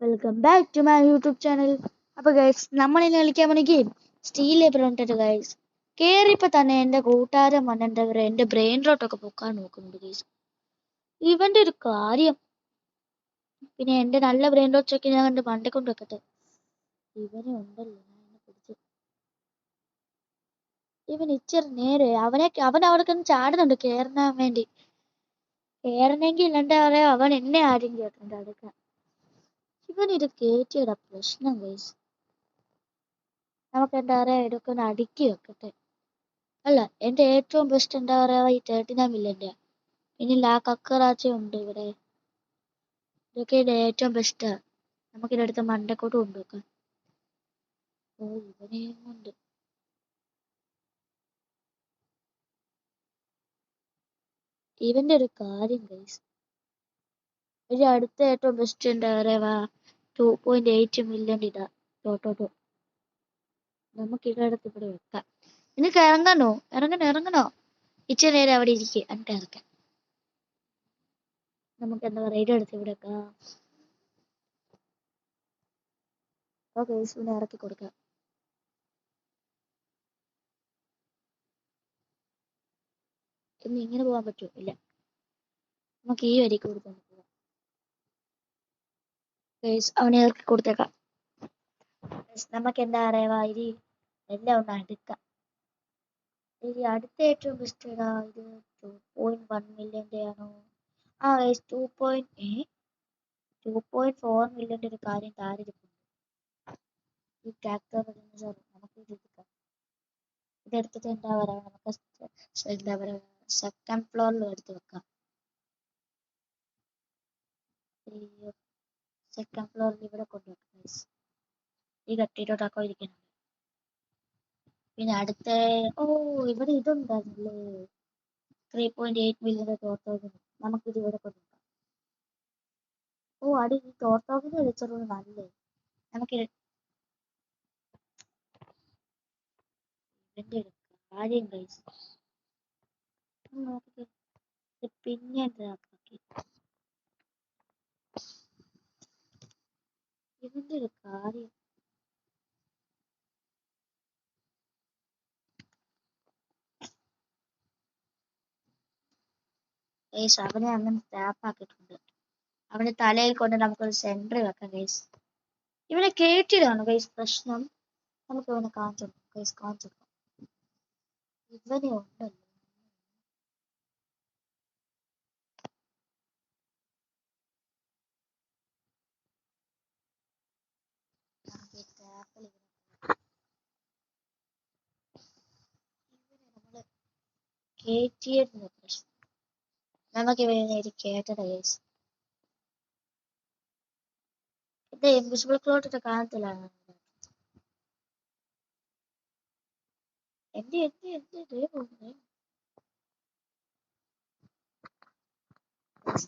Welcome back to my YouTube channel. അപ്പോൾ guys, നമ്മൾ ഇന്ന് കളിക്കാൻ പോണ ഗെയിം സ്റ്റീൽ ലേബർ ഉണ്ട് ഗൈസ്. കേറിയപ്പോൾ തന്നെ എൻ്റെ കൂട്ടുകാരൻ വന്നിട്ട് എൻ്റെ ബ്രെയിൻ റോട്ടൊക്കെ പൊക്കാൻ നോക്കുന്നുണ്ട് ഗൈസ്. ഇവൻ്റെ ഒരു കാര്യം. പിന്നെ എൻ്റെ നല്ല ബ്രെയിൻ റോട്ടൊക്കെ ഞാൻ കണ്ട് മണ്ടേ കൊണ്ട് വെക്കട്ടെ. ഇവനെ ഉണ്ടല്ലോ, ഞാൻ എന്നെ പിടിച്ചു. ഇവൻ ഇച്ചിരി നേരെ അവൻ അവിടെ കിടന്ന് ചാടുന്നുണ്ട് കേറാൻ വേണ്ടി. കേറണമെങ്കിൽ എന്താ പറയാ, അവൻ എന്നെ ആദ്യം കേട്ടിട്ടുണ്ട് അടുക്കാൻ. ഇവനിത് കേറ്റിയുടെ പ്രശ്നം ഗൈസ്. നമുക്ക് എന്താ പറയാ, ഇതൊക്കെ ഒന്ന് അടുക്കി വെക്കട്ടെ. അല്ല, എൻ്റെ ഏറ്റവും ബെസ്റ്റ് എന്താ പറയാ, ഈ 39 മില്യൻ്റെ. ഇനി ആ കക്കറാച്ച ഉണ്ട് ഇവിടെ. ഇതൊക്കെ എൻ്റെ ഏറ്റവും ബെസ്റ്റാ. നമുക്കിതെടുത്ത് മണ്ടക്കോട്ട് കൊണ്ടുവെക്കാം. ഓ, ഇവനെയും കൊണ്ട് ഇവന്റെ ഒരു കാര്യം ഗൈസ്. ഒരു അടുത്ത ഏറ്റവും ബെസ്റ്റ് എന്താ പറയാ, 2.8 മില്യൺ ഇതാ ടോട്ടോ. നമുക്ക് ഇതെടുത്ത് ഇവിടെ വെക്കാം. നിനക്ക് ഇറങ്ങണോ? ഇച്ചിരി നേരം അവിടെ ഇരിക്കുക, എന്നിട്ട് ഇറക്കാം. നമുക്ക് എന്താ പറയാ, ഇതെടുത്ത് ഇവിടെ വെക്കാം. ഓക്കെ, ഇവനെ ഇറക്കി കൊടുക്കാം. ഇനി ഇങ്ങനെ പോകാൻ പറ്റുമോ? ഇല്ല, നമുക്ക് ഈ വരിക്ക് കൊടുക്കാൻ പറ്റുക. അവനെ ഇറക്കി കൊടുത്തേക്കാം. നമുക്ക് എന്താ പറയാ, ഇനി എല്ലാം ഒന്ന് അടുക്കാം. ഇനി അടുത്ത ഏറ്റവും ബെസ്റ്റ് ഇതാ, ഇത് 2.1 മില്യൻ്റെ ആണോ? ആ ഗൈസ്, 2.4 മില്യൻ്റെ ഒരു കാര്യം താരിരിക്കുന്നു. ഈ ട്രാക്ടർ നമുക്ക് ഇത് എടുക്കാം. ഇതെടുത്തിട്ട് എന്താ പറയാ, നമുക്ക് എന്താ പറയാ, സെക്കൻഡ് ഫ്ലോറിൽ എടുത്ത് വെക്കാം. സെക്കൻഡ് ഫ്ലോറിൽ ഇവിടെ കൊണ്ടുവെക്കാം ഗൈസ്. ഈ കട്ടിയിലോട്ടൊക്കെ ഇരിക്കുന്നുണ്ട്. പിന്നെ അടുത്ത, ഓ, ഇവിടെ ഇതുണ്ടായിരുന്നല്ലേ, 3.8 മില്യൻ്റെ ടോട്ടോകിന്. നമുക്കിത് ഇവിടെ കൊണ്ടുവെക്കാം. ഓ, ഈ ടോട്ടോകിന് വിളിച്ചത് നല്ലേ. നമുക്ക് ഇതിന്റെ ഒരു കാര്യം ഗൈസ്, നോക്കിക്കേ. ഇത് പിന്നെ ഡ്രാപ്പാക്കി. ഇതിന്റെ ഒരു കാര്യം. ഗൈസ്, അവനെ അങ്ങനെ ട്രാപ്പാക്കിയിട്ടുണ്ട്. അവന്റെ തലയിൽ കൊണ്ട് നമുക്കൊരു സെന്റർ വെക്കാം ഗൈസ്. ഇവനെ കേറ്റിയതാണ് ഗൈസ് പ്രശ്നം. നമുക്ക് ഇവനെ കാണിച്ചു ഗൈസ്. ഇവനെ ഉണ്ടല്ലോ, നമുക്ക് ഈ ട്രാപ്പിൽ ഇവനെ നമ്മള് കേറ്റിയതിന്റെ പ്രശ്നം. നമുക്ക് ഇവനെ കേട്ടത് ഗൈസ്. ഇത് ഇൻവിസിബിൾ ക്ലോട്ട് കാണത്തില്ല. എന്ത്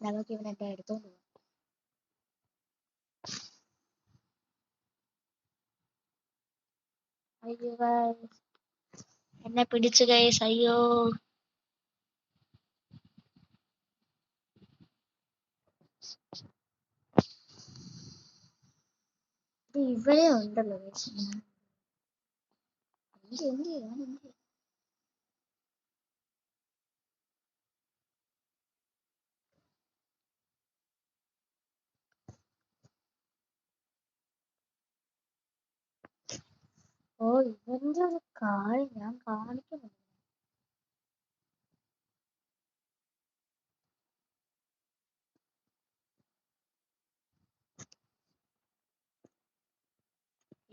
നമുക്ക് ഇവനെ എടുത്തോണ്ട് പോകാം. അയ്യോ guys, എന്നെ പിടിച്ചു ഗൈസ്, അയ്യോ. ഇവിടെ ഉണ്ടല്ലോ ഗൈസ്. എന്ത് ഓ, ഇവന്റെ ഒരു കാര്യം ഞാൻ കാണിക്കുന്നുണ്ട്.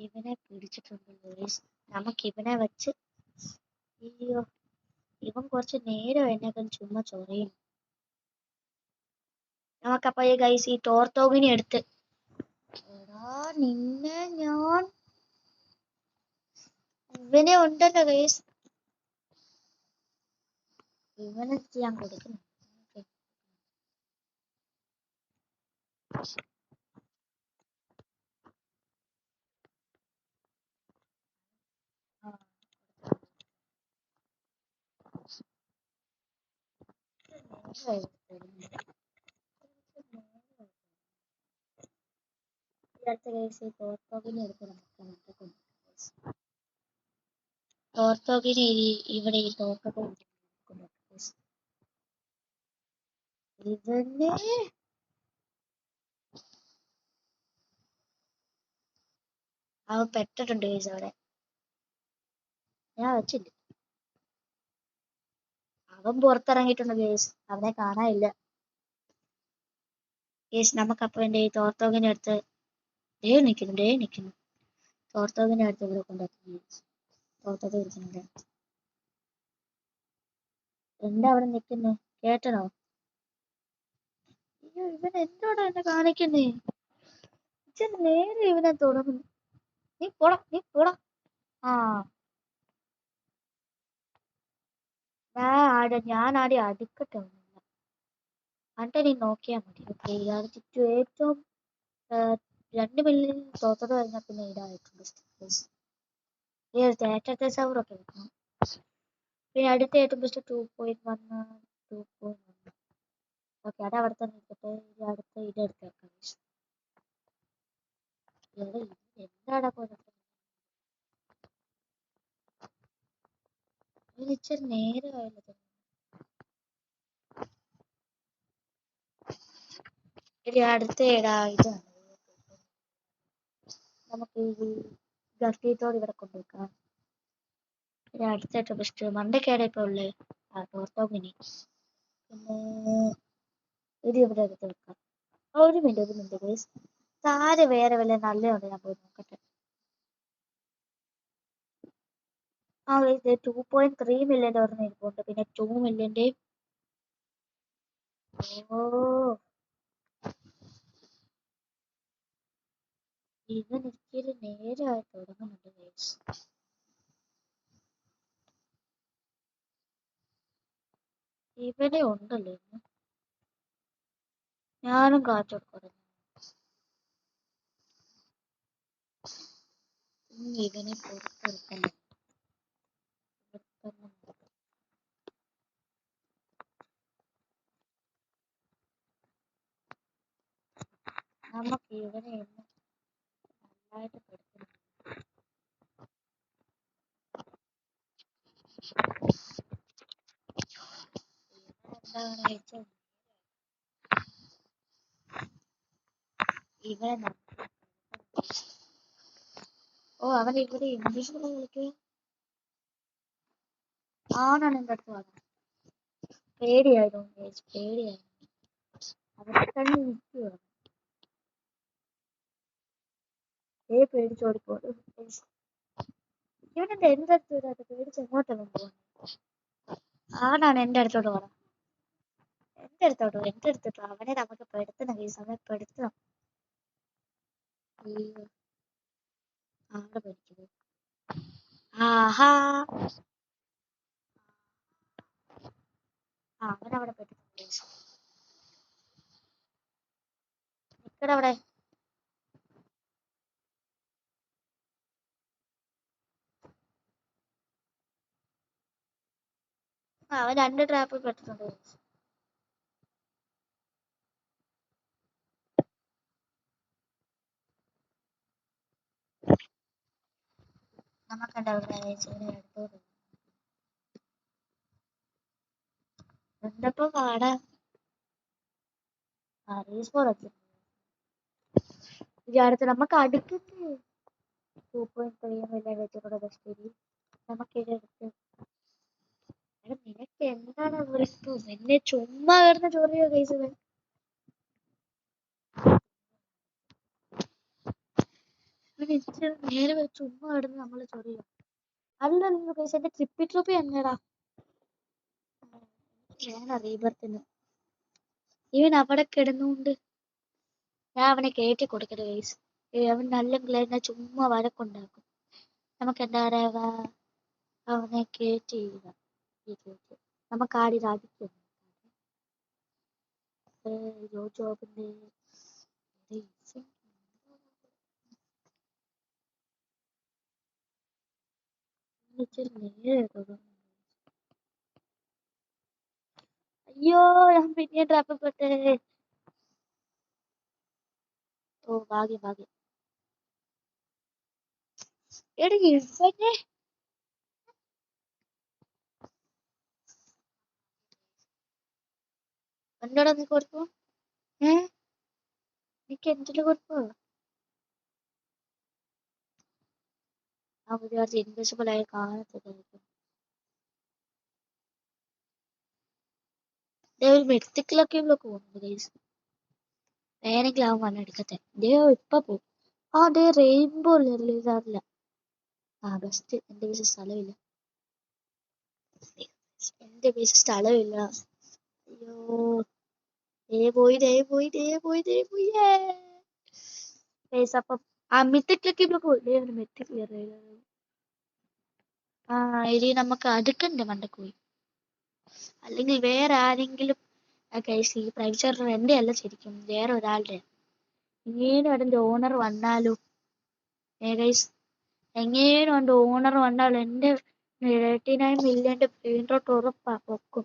ഇവനെ പിടിച്ചിട്ടുണ്ടല്ലോ ഗൈസ്. നമുക്ക് ഇവനെ വെച്ച്, അയ്യോ, ഇവൻ കുറച്ച് നേരം എന്നെ ചുമ്മാ ചൊറയും. നമുക്കപ്പോ ഈ ഗൈസ് ഈ ടോർത്തോഗിനെ എടുത്ത്, എടാ നിന്നെ ഞാൻ, ഇവനെ ഉണ്ടല്ലോ ഗൈസ്, ഇവനെ ഞാൻ കൊടുക്കുന്നു. ആ, നേരം എടുത്തു. അടുത്ത കേസ് തോർത്തോകിനെ എടുത്ത് നമുക്ക് നടക്കും. തോർത്തോകിനെ ഇവിടെ ഈ തോക്കൊക്കെ ഇവനെ അവൻ പെട്ടിട്ടുണ്ട് കേസ് അവിടെ. ഞാൻ വെച്ചില്ല. അവൻ പുറത്തിറങ്ങിയിട്ടുണ്ട് കേസ്. അവനെ കാണാനില്ല കേസ്. നമുക്കപ്പൊ എന്റെ ഈ തോർത്തോകിനെ അടുത്ത് നിക്കുന്നു. തോർത്തോകിനെ അടുത്ത് ഇവിടെ കൊണ്ടുവന്നു. തോർത്തൊക്കെ ഇരിക്കുന്നുണ്ട്. എന്താ അവിടെ നിക്കുന്നേ? കേട്ടണോ? അയ്യോ, ഇവൻ എന്തോടാ എന്നെ കാണിക്കുന്നേ? നേരെ ഇവനെ തുടങ്ങുന്നു. നീ പോടാ. ആ ഞാൻ ആടി അടുക്കട്ടെ. എന്നിട്ട് നീ നോക്കിയാ മതി. ഓക്കെ, ഇയാള് ചുറ്റും ഏറ്റവും 2 മില്യൺ തോത്തത് കഴിഞ്ഞാൽ പിന്നെ ഇതായിട്ടുണ്ട്. സൗറൊക്കെ വെക്കണം. പിന്നെ അടുത്ത ഏറ്റവും ബെസ്റ്റ് 2.1 2.1. ഓക്കെ, അത് അവിടെ തന്നെ ഇരിക്കട്ടെ. അടുത്ത ഇതെടുത്തേക്കാം. എന്താടാ പോലെ ഇച്ചിരി നേരമായല്ലോ. ഇനി അടുത്ത ഇതാണ്. നമുക്ക് ഈ ഗസ്റ്റീത്തോട് ഇവിടെ കൊണ്ടുവെക്കാം. ഇനി അടുത്ത ബെസ്റ്റ് മണ്ടക്കേടെ ഇപ്പൊ ഉള്ളേ തോർത്തോമിനി. പിന്നെ ഇത് ഇവിടെ എടുത്ത് വെക്കാം. ഒരു മിനിറ്റ് ഗൈസ്. താരെ വേറെ വല്ല നല്ലതുണ്ട്, ഞാൻ പോയി നോക്കട്ടെ. ഇത് 2.3 മില്യന്റെ ഒരെണ്ണം ഇരിപ്പുണ്ട്. പിന്നെ 2 മില്യന്റെ. ഓ, ഇവൻ ഇച്ചിരി നേരമായി തുടങ്ങുന്നുണ്ട് ഗൈസ്. ഇവനെ ഉണ്ടല്ലോ ഇന്ന്. ഞാനും കാറ്റെടുക്കണം. ഇവനെ പുറത്തെടുക്കണം. നമുക്ക് ഇവനെ ഇന്ന് നന്നായിട്ട് പെടുത്തണം. എന്താണ് വെച്ചാൽ ഇവനെ അവൻ ഇവിടെ ഇംഗ്ലീഷ് കളിക്കുക ആണാണ്. എൻ്റെ അടുത്ത് വന്നത് പേടിയായിരുന്നു. അവരെ തന്നെ നിൽക്കുക. പേടിച്ചോടിപ്പോകും. ഇവനെന്താ എൻ്റെ അടുത്ത് വരാത്ത? പേടിച്ച് എങ്ങോട്ടെല്ലാം പോകുന്നു. ആണാണ് എൻ്റെ അടുത്തോട്ട് പോകണം. എൻ്റെ അടുത്തോട്ടോ അവനെ നമുക്ക് പെടുത്തണം. ഈ സമയം പെടുത്തണം. അവിടെ പഠിക്കുന്നത് ആഹാ അവനവിടെ പെട്ടിട്ടുണ്ട്. നിക്കടവിടെ. അവൻ 2 ട്രാപ്പിൽ പെട്ടിട്ടുണ്ട്. നമുക്കെന്താ എടുത്തോട്ട് എന്തപ്പോ പാടാ. അടുത്ത് നമുക്ക് അടുക്കത്തെ 2.3 മില്യൺ വെച്ചിട്ടുള്ള ബെസ്റ്റ്. നമുക്ക് ഇതെടുത്ത് നിനക്ക് എന്താണ് വിളിപ്പു? എന്നെ ചുമ്മാ കിടന്ന് ചൊറിയോ കേസ്. നേരെ ചുമ്മാ കിടന്ന് നമ്മള് ചൊറിയോ? അല്ലല്ലോ കേസ്, എന്റെ ട്രിപ്പി എന്നടാ റീബർത്തിന്. ഇവൻ അവിടെ കിടന്നുകൊണ്ട് ഞാൻ അവനെ കയറ്റി കൊടുക്കരുത് കേസ്. അവൻ നല്ലെങ്കിലേ എന്നെ ചുമ്മാ വഴക്കുണ്ടാക്കും. നമുക്ക് എന്താ പറയാ, അവനെ കയറ്റി നമുക്ക് ആടി സാധിക്കും. ജോബിന്റെ അയ്യോ, ഞാൻ പിന്നെ ട്രാപ്പിൽ പെട്ടേ. ഓ ഭാഗ്യം. എടാ ഇവനെ എന്താടാ നീ കൊടുത്തു? എനിക്ക് എന്തിനു കൊടുത്തു? ആ വിചാരിച്ച് ഇൻവിസിബിൾ ആയി കാണത്തില്ല. ഒരു മെത്തിക്കലൊക്കെ പോകുന്നു ഗൈസ്. വേണമെങ്കിൽ അവൻ വന്നെടുക്കട്ടെ. ഇപ്പൊ പോകും. ആ റെയിൻബോ റിലീസ് ആവില്ല. ബെസ്റ്റ്. എന്റെ ബേസ് സ്ഥലമില്ല. എന്റെ ബേസ് സ്ഥലമില്ല. അയ്യോ പോയി. അപ്പം ആ മിത്തിക്കലൊക്കെ പോകും. മെത്തിക്കൽ ഇനി നമുക്ക് അടുക്കണ്ടേ മണ്ടക്ക് പോയി. അല്ലെങ്കിൽ വേറെ ആരെങ്കിലും ഗൈസ് ഈ പ്രൈച്ചർ എന്റെ അല്ല ശരിക്കും വേറെ ഒരാളുടെ. എങ്ങനെയും അതിന്റെ ഓണർ വന്നാലോ? ഗൈസ് എങ്ങനെയും അതിന്റെ ഓണർ വന്നാലോ എന്റെ 39 മില്യന്റെ ബ്രെയിൻ റോട്ട് ഉറപ്പാ പൊക്കും.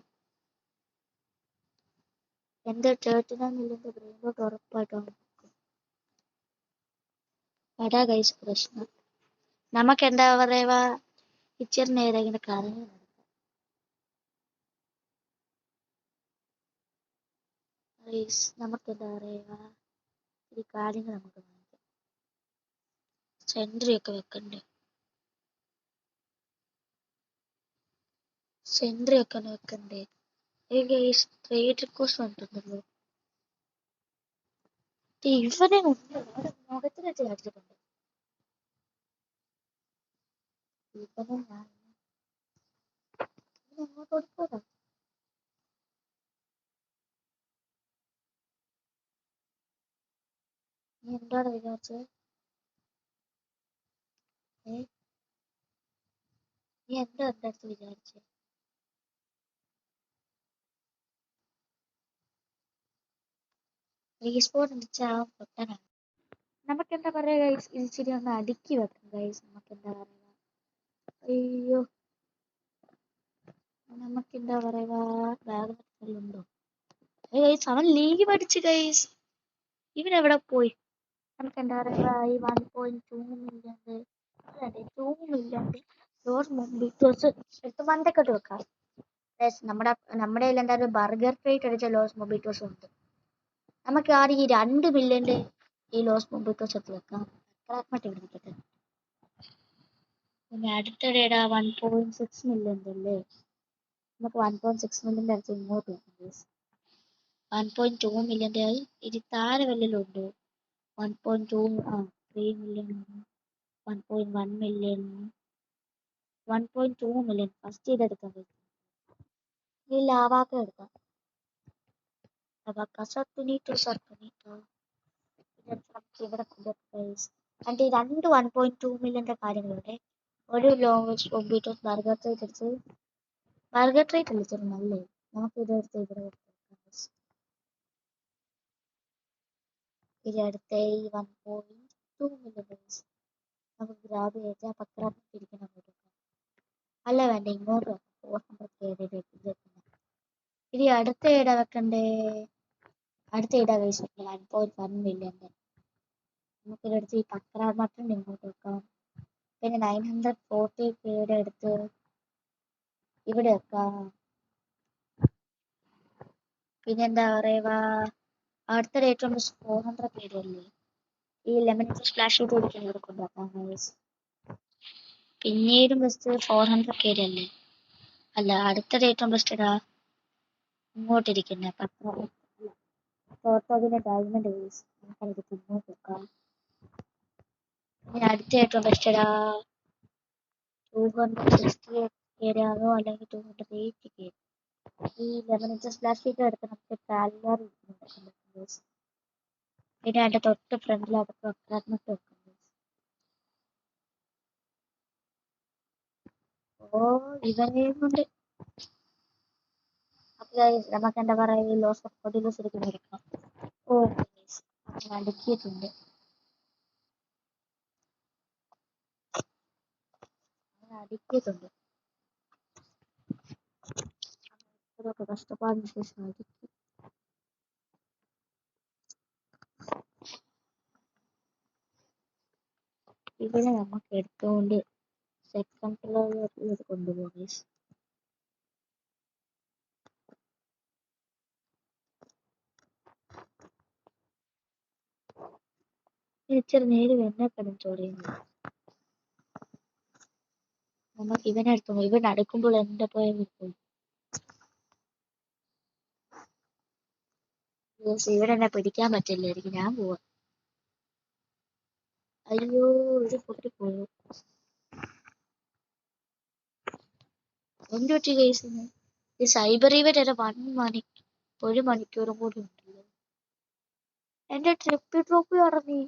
എന്റെ 39 മില്യന്റെ ബ്രെയിൻ റോട്ട് ഉറപ്പായിട്ടോ അതാ ഗൈസ് പ്രശ്നം. നമുക്ക് എന്താ പറയുക ഇച്ചിരി നേരം ഇങ്ങനെ കറങ്ങി ഗൈസ്. നമുക്ക് എന്താ പറയുക ഈ കാര്യങ്ങൾ നമുക്ക് സെൻട്രി ഒക്കെ വെക്കണ്ടേ? സെൻട്രി ഒക്കെ വെക്കണ്ടേ? ഗൈസ് ട്രേഡ് റിക്വസ്റ്റ് വന്നിട്ടുണ്ടല്ലോ. ഇവനെ മുഖത്തിന് വെച്ച് കാണിച്ചിട്ടുണ്ട്. ഇവനെ ഞാൻ അങ്ങോട്ട് കൊടുക്കൂല. നീ എന്താണ് വിചാരിച്ചത്? നീ എന്താ എന്റെ അടുത്ത് വിചാരിച്ചത്? റീസ്പോൺ അടിച്ചാൽ പൊട്ടനാണ്. നമുക്ക് എന്താ പറയാ ഗൈസ്, ഇച്ചിരി ഒന്ന് അടുക്കി വെക്കാം ഗൈസ്. നമുക്ക് എന്താ പറയുക, അയ്യോ നമുക്ക് എന്താ പറയുക ബാഗുണ്ടോ ഗൈസ്? അവൻ ലീവ് അടിച്ച് ഗൈസ്. ഇവൻ എവിടെ പോയി? നമുക്ക് എന്താ പറയുക ഈ 1.2 മില്യൺ 2 മില്യൺ ലോസ് മൊബിറ്റോസ് എടുത്ത് മണ്ടക്കെട്ട് വെക്കാം. നമ്മുടെ കയ്യിൽ എന്തായാലും ബർഗർ ക്രേറ്റ് അടിച്ച ലോസ് മൊബിറ്റോസ് ഉണ്ട്. നമുക്ക് ആദ്യം ഈ 2 മില്യന്റെ ഈ ലോസ് മൊബിറ്റോസ് എടുത്ത് വെക്കാം. ക്രാക്ക് ഇവിടെ നിൽക്കട്ടെ. പിന്നെ അടുത്തിടെടാ 1.6 മില്യൺ അല്ലേ? നമുക്ക് 1.6 മില്യന്റെ അടുത്ത് ഇങ്ങോട്ട് വെക്കാം. 1.2 മില്യന്റെ ഇത് താഴെ വല്ലതുണ്ടോ? 1.2 3 മില്യൺ 1.1 മില്യൺ 1.2 മില്യൺ ഫസ്റ്റ് ഇതെടുക്കാൻ പറ്റും. ഈ ലാവാക്ക എടുക്കാം. സർക്കനീറ്റോ ഇവിടെ അതിന്റെ രണ്ട് 1.2 മില്യന്റെ കാര്യങ്ങളുണ്ട്. ഒരു ലോങ് കോമ്പീറ്റോസ് ബർഗർ ട്രേറ്റ് എടുത്ത് ബർഗർ ട്രേറ്റ് അടിച്ചത് നല്ലേ. നമുക്ക് ഇതെടുത്ത് ഇവിടെ അടുത്ത ഈ 1.2 മില്യൺ നമുക്ക് ഗ്രാബ് ചെയ്ത് ആ പത്രാപ്പിരിക്കണം. അല്ല വേണ്ട ഇങ്ങോട്ട് 400 ഇനി അടുത്ത ഇട വെക്കണ്ടേ? അടുത്ത ഇട കഴിച്ചു 1.1 മില്യന്റെ നമുക്കിതെടുത്ത് ഈ പത്രാമട്ടൻ ഇങ്ങോട്ട് വെക്കാം. പിന്നെ 940 എടുത്ത് ഇവിടെ വെക്കാം. പിന്നെ എന്താ പറയുക അടുത്ത റേറ്റ് 400 അല്ലേ? ഈ ലെമൺ സ്പ്ലാഷ് ചെയ്ത് കൊടുക്കാൻ ഇവിടെ കൊണ്ടുവെക്കാം. പിന്നീടും ബെസ്റ്റ് 400 അല്ലേ? അല്ല അടുത്ത റേറ്റ് ബെസ്റ്റ് ഇടാ ഇങ്ങോട്ടിരിക്കുന്ന 4000 ഡയമണ്ട് നമുക്കത് ഇങ്ങോട്ട് വെക്കാം. ഇനി അടുത്ത ഏറ്റവും ബെസ്റ്റ് ഇടാ 260 ആണോ അല്ലെങ്കിൽ 280. ഈ ലെമൺ സ്പ്ലാഷ് ചെയ്ത് എടുത്ത് നമുക്ക് കാലറി പിന്നെ അതിന്റെ തൊട്ട് ഫ്രണ്ടിലകത്ത് അക്രാത്മത്ത് വെക്കാം. ഇവനെയും കൊണ്ട് നമുക്ക് എന്താ പറയുക ലോസ് ഓഫ് ബോഡി ശരിക്കും എടുക്കാം. അടുക്കിയിട്ടുണ്ട്. അടുക്കിയിട്ടുണ്ട്. ഇതൊക്കെ കഷ്ടപ്പാടിന് ശേഷം അടുക്കി. ഇവനെ നമുക്ക് എടുത്തുകൊണ്ട് സെക്കൻഡ് ഫ്ലോറിൽ കൊണ്ടുപോകും. ഇച്ചിരി നേര് എന്നെ ചോറിയുന്നു. നമുക്ക് ഇവനെ എടുത്തു ഇവൻ അടുക്കുമ്പോൾ എന്റെ പോയി ഇവിടെ എന്നെ പിടിക്കാൻ പറ്റില്ലായിരിക്കും. ഞാൻ പോവാ. അയ്യോ ഇത് പൊട്ടിപ്പോയോ? എന്ത് പറ്റി കേസിന്? ഈ സൈബർ ഇവന്റ് ഒരു 1 മണിക്കൂറും കൂടി ഉണ്ടല്ലോ. എന്റെ ട്രിപ്പ് ട്രോഫി ഇറങ്ങി.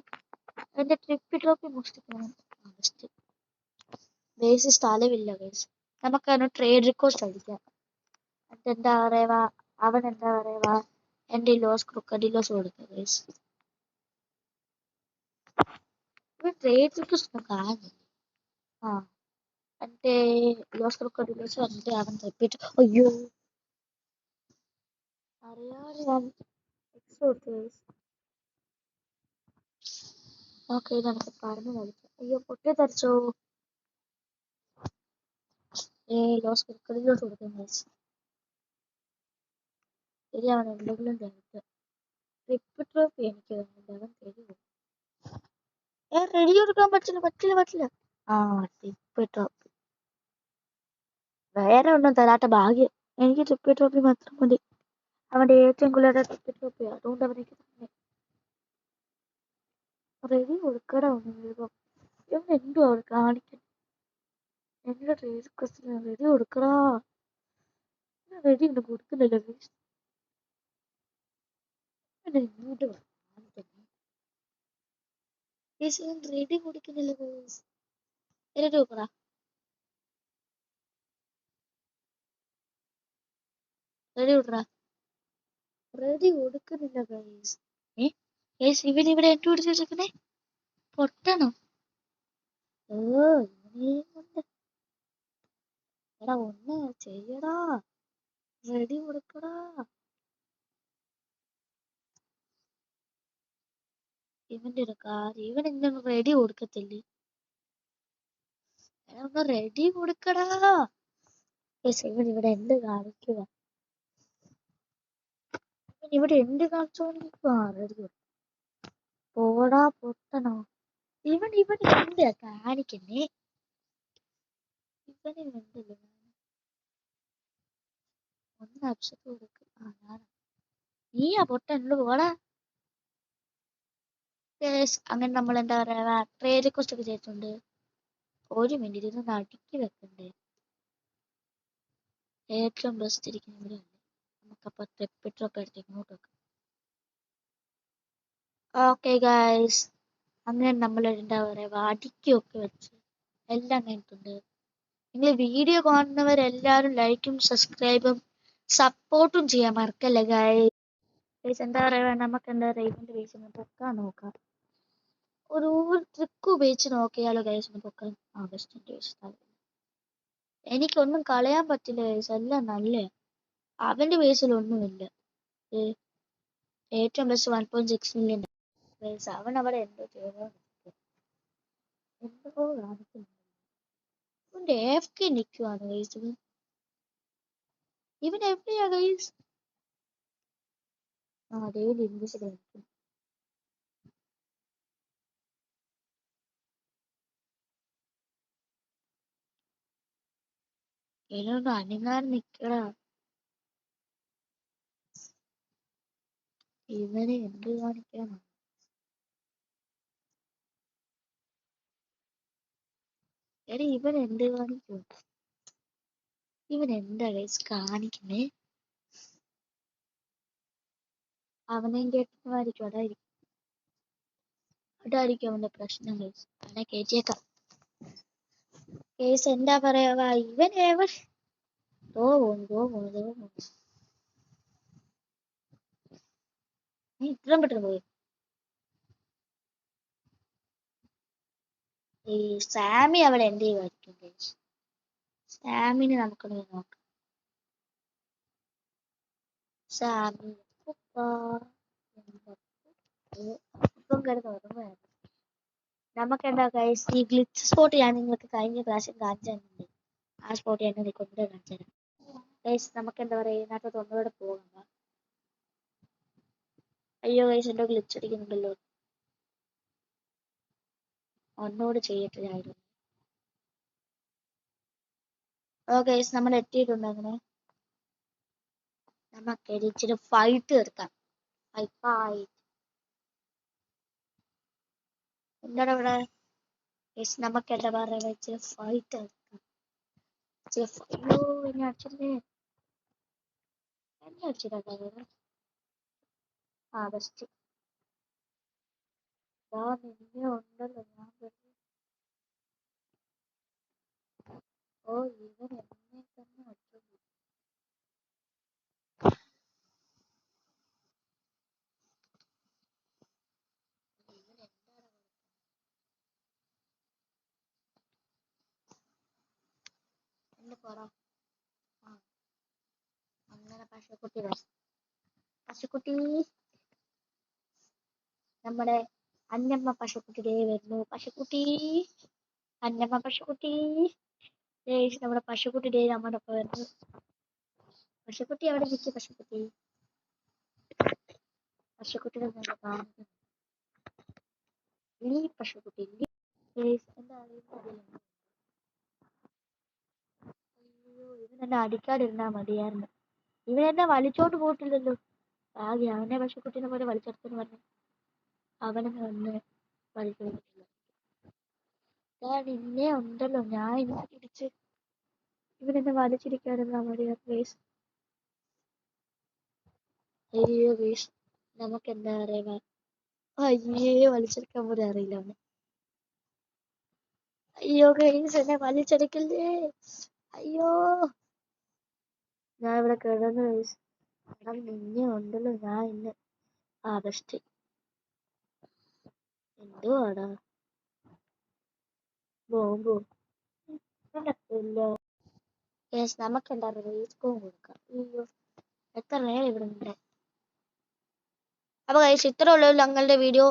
എന്റെ ട്രിപ്പ് ട്രോഫി മോഷ്ടിക്കണം. ബേസ് സ്ഥലമില്ല ബേസ്. നമുക്കതിന് ട്രേഡ് റിക്വസ്റ്റ് അടിക്കാം. എന്താ പറയുക, അവൻ എന്താ പറയുക, എന്റെ ലോസ് ക്രൊക്കഡിലോസ് കൊടുക്കുക ബേസ്. ട്രേഡ് റിക്വസ്റ്റ് കാണുന്നില്ല. ആ എന്റെ ലോസ് ക്രൊക്കഡിലോസ് എന്റെ അവൻ റിപ്പീറ്റ്. അയ്യോ അറിയാതെ ഞാൻ ഓക്കെ നമുക്ക് പറഞ്ഞു കളിക്കാം. അയ്യോ പൊട്ടിത്തെറിച്ചോ. ലോസ് ക്രൊക്കഡിലോസ് കൊടുക്കും ബേസ്. ശരി അവൻ എന്തെങ്കിലും തരട്ടെ. ട്രിപ്പ് ട്രോഫി എനിക്ക് വേണ്ട. അവൻ തരുമോ? റെഡി കൊടുക്കാൻ പറ്റില്ല. ആ ട്രിപ്പ് ട്രോഫി വേറെ ഒന്നും തരാത്ത ഭാഗ്യം. എനിക്ക് ട്രിപ്പ് ട്രോഫി മാത്രം മതി. അവന്റെ ഏറ്റവും കൂടുതൽ ട്രിപ്പ് ട്രോഫി. അതുകൊണ്ട് അവനേക്ക് തന്നെ റെഡി കൊടുക്കടാ. ഇവൻ എന്തോ അവർ കാണിക്കണം. എന്റെ റിക്വസ്റ്റിന് റെഡി കൊടുക്കടാ. റെഡി ഒന്നും കൊടുക്കുന്നില്ല. ഇങ്ങോട്ട് റെഡി കൊടുക്കുന്നില്ല. റെഡി കൊടുക്കടാ. റെഡി കൊടുക്കടാ. റെഡി കൊടുക്കുന്നില്ല ഗൈസ്. ഇവൻ ഇവിടെ എന്റെ പിടിച്ചിരിക്കുന്നേ പൊട്ടണോ? എടാ ഒന്ന് ചെയ്യടാ. റെഡി കൊടുക്കടാ. ഇവന്റെ ഒരു കാര്യം. ഇവൻ ഇങ്ങനെ റെഡി കൊടുക്കത്തില്ലേ? ഒന്ന് റെഡി കൊടുക്കടാ. ഇവൻ ഇവിടെ എന്ത് കാണിക്കുക? ഇവിടെ എന്ത് കാണിച്ചോണ്ടിരിക്കുക? റെഡി പോടാ പൊട്ടണോ? ഇവൻ എന്താ കാണിക്കുന്നേ? ഇവന് എന്തല്ല ഒന്ന് അക്ഷത്ത് കൊടുക്ക. നീയാ പൊട്ടനോട് പോടാ. അങ്ങനെ നമ്മൾ എന്താ പറയാ ട്രേഡ് റിക്വസ്റ്റ് ഒക്കെ ചെയ്തിട്ടുണ്ട്. 1 മിനിറ്റ് ഇതൊന്ന് അടുക്കി വെക്കണ്ടേ? ഏറ്റവും ബെസ്റ്റ് ഇരിക്കുന്ന നമുക്കപ്പൊ ട്രിപ്പിട്ടൊക്കെ എടുത്ത് ഇങ്ങോട്ട് വെക്കാം. ഓക്കെ ഗൈസ്, അങ്ങനെ നമ്മൾ എന്താ പറയാ അടുക്കിയൊക്കെ വെച്ച് എല്ലാം കഴിഞ്ഞിട്ടുണ്ട്. നിങ്ങൾ വീഡിയോ കാണുന്നവരെല്ലാരും ലൈക്കും സബ്സ്ക്രൈബും സപ്പോർട്ടും ചെയ്യാൻ മറക്കല്ലേ ഗൈസ്. എന്താ പറയാ നമുക്ക് എന്താ പറയാ ഇവന്റെ ബേസ് ഒന്ന് പൊക്കാൻ നോക്കാം. ഒരു ട്രിക്ക് ഉപയോഗിച്ച് നോക്കിയാലോ ഗൈസ് ഒന്ന് പൊക്കാൻ. എനിക്കൊന്നും കളയാൻ പറ്റില്ല ഗൈസ്. എല്ലാം നല്ല അവന്റെ ബേസിലൊന്നുമില്ല. ഏറ്റവും ബെസ്റ്റ് 1.6 മില്യൺ ഗൈസ്. അവൻ അവിടെ എന്തോ ചെയ്തോ എന്തോ കാണിക്കുന്നു. ഇവന്റെ AFK നിൽക്കുവാണ് ഗൈസ്. ഇവൻ എവിടെയാ ഗൈസ്? ഡെയിലി ഇംഗ്ലീഷിൽ നിൽക്കും. ഇവനൊന്ന് അനങ്ങാൻ നിക്കടാ. ഇവനെ എന്ത് കാണിക്കാനാ? എടി ഇവൻ എന്ത് കാണിക്കും? ഇവൻ എന്താ ഗൈസ് കാണിക്കുന്നേ? അവനെയും കേട്ടതായിരിക്കും. അതായിരിക്കും അവന്റെ പ്രശ്നം ഗൈസ്. അവനെ കേറ്റിയേക്കാം ഗൈസ്. എന്താ പറയാ ഇവൻ നീ ഇത്രയും പെട്ടെന്ന് പോയി. ഈ സാമി അവിടെ എന്ത് ചെയ്യുമായിരിക്കും ഗൈസ്? സാമിന് നമുക്കൊന്ന് നോക്കാം. സാമി ഇപ്പം കിടന്ന് ഉറങ്ങുകയാണ്. നമുക്ക് എന്താ ഗൈസ്, ഈ ഗ്ലിച്ച് സ്പോട്ട് ഞാൻ നിങ്ങൾക്ക് കഴിഞ്ഞ പ്രാവശ്യം കാണിച്ചു തന്നിട്ടുണ്ട്. ആ സ്പോട്ട് ഞാൻ കൊണ്ടുപോയി കാണിച്ചു തരാം ഗൈസ്. നമുക്ക് എന്താ പറയാ, ഇതിനകത്ത് ഒന്നുകൂടെ പോകാം. അയ്യോ ഗൈസ്, എന്തോ ഗ്ലിച്ച് അടിക്കുന്നുണ്ടല്ലോ. ഒന്നുകൂടെ ചെയ്യട്ടില്ലായിരുന്നു. ഓ ഗൈസ്, നമ്മൾ എത്തിയിട്ടുണ്ട്. അങ്ങനെ നമുക്ക് ഇച്ചിരി ഫൈറ്റ് തീർക്കാം. ഫൈറ്റ് എന്താണ് ഇവിടെ ഗൈസ്, നമുക്ക് എന്താ പറയുക, ഇച്ചിരി ഫൈറ്റ് തീർക്കാം. അയ്യോ, എന്നെ അടിച്ചില്ലേ, എന്നെ അടിച്ചിട്ടുണ്ടായിരുന്നു. ആ ബെസ്റ്റ് നിന്നെ ഉണ്ടല്ലോ ഞാൻ ഓ ഇവൻ എന്നെ തന്നെ അടിച്ചു. എന്നെ പറ. അങ്ങനെ പശുക്കുട്ടി നമ്മുടെ അന്നമ്മ പശുക്കുട്ടി വരുന്നു. പശുക്കുട്ടി, അന്നമ്മ പശുക്കുട്ടി, നമ്മുടെ പശുക്കുട്ടി നമ്മുടെ ഒപ്പം വരുന്നു. പശുക്കുട്ടി എവിടെ നിൽക്കും? പശുക്കുട്ടി പശുക്കുട്ടിനെ കാണുന്നു. ഈ പശുക്കുട്ടി എന്താ അറിയുന്നത്? അയ്യോ, ഇവനെന്നെ അടിക്കാതിരുന്നാ മതിയായിരുന്നു. ഇവനെന്നെ വലിച്ചോണ്ട് പോയിട്ടില്ലല്ലോ. ആകെ അവനെ പശുക്കുട്ടീനെ പോലെ വലിച്ചെടുത്തെന്ന് പറഞ്ഞു അവനെ വന്ന് വലിച്ചെടുത്തില്ല. നിന്നെ ഉണ്ടല്ലോ ഞാൻ ഇന്ന് പിടിച്ച് ഇവനെന്നെ വലിച്ചിരിക്കാതിരുന്നാ മതിയായിരുന്നു ഗൈസ്. അയ്യോ ഗൈസ്, നമുക്ക് എന്താ അറിയാ, അയ്യേ വലിച്ചെടുക്കാൻ പോലും അറിയില്ല അവന്. അയ്യോ ഗൈസ്, എന്നെ വലിച്ചെടുക്കല്ലേ. അയ്യോ, ഞാൻ ഇവിടെ കിടന്നു ഗൈസ്. എടാ നിന്നെ ഉണ്ടല്ലോ ഞാൻ ഇന്ന് ബെസ്റ്റ്. എന്തുവാടാ ബോംബോ ഇല്ല ഗൈസ്, നമുക്ക് എന്താ റേസ്കോം കൊടുക്കാം. അയ്യോ, എത്ര നേരം ഇവിടെ ഉണ്ട്. അപ്പൊ ഗൈസ്, ഇത്ര ഉള്ളൂ ഞങ്ങളുടെ വീഡിയോ.